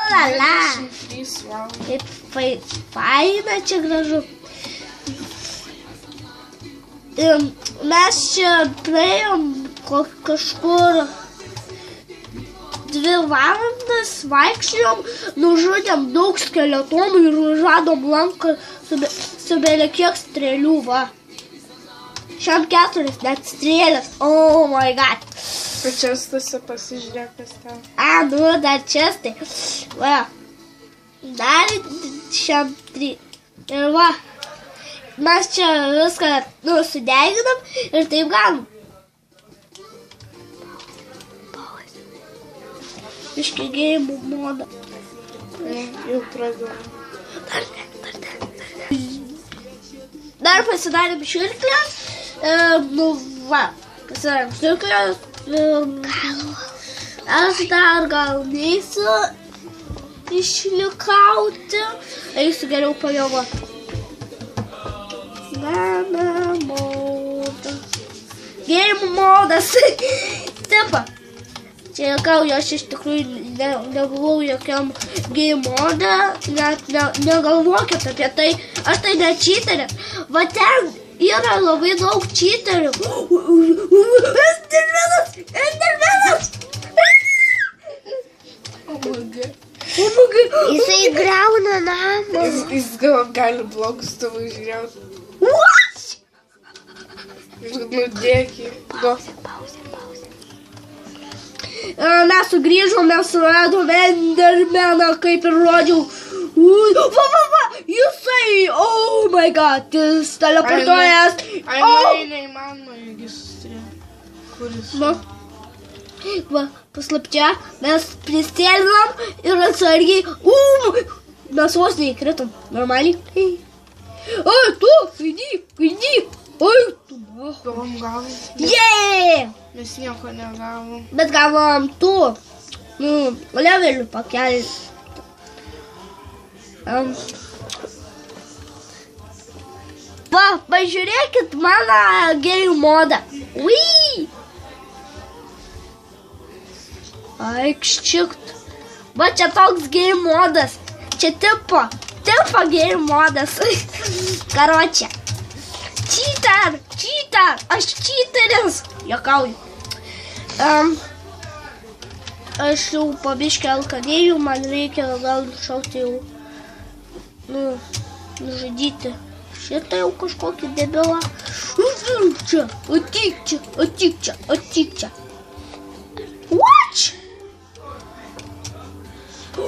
Olala. 23 vau. Kaip faina čia gražu. Mes čia praėjom kažkur 2 valandas, vaikščiojom, nužudėm daug skeletonų ir žadom lanką su belie kiek strėlių, va. Šiam 4 net strėlės, oh my god. Pačiastuose pasižiūrėk, kas ten. Nu, dar čestai. Va. Dar šiam 3. Ir va. Mes čia viską sudeginam ir taip galim. Iškai game modą. Jau pradėjom. Dar pasidarėm širklės. Nu, va. Pasidarėm širklės. Aš dar gal neįsiu išlikauti. Eisiu geriau pajovoti. Modas. Game modas. Tipa. Čia juokauju, aš iš tikrųjų nebuvau jokiam game modą. Net negalvokit apie tai. Aš tai ne cheaterė. Va ten yra labai daug cheaterių. Endermanas! Jisai grauna namą. Jis gali blogus tavo žiūrėti. What? Nudėk jį. Pauzė. Mes sugrįžom, mes suradom Endermaną, kaip ir rodžiau. Va, jisai, oh my god, jis teleportuojas. Neįmanoma registruoti. Kuris? Va, paslapčia, mes pristėlinam ir atsargiai, mes vos neįkritom, normaliai. Oi, tu, skaidyk, oi, tu, Gavom. yeah! Mes nieko negavom. Bet gavom tu, levelių pakelį. Va, pažiūrėkit mano game modą. Ui! Aikščiukt. Va, čia toks game modas. Čia tipo game modas. Karočią. Cheater. Aš cheateris. Juokauju. Aš jau pabiškę alkanėjų, man reikia gal šaukti jau, nužudyti šitą jau kažkokį debilą. Atik čia. What? O,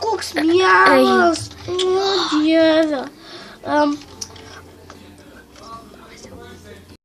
koks mielas. O, dieve.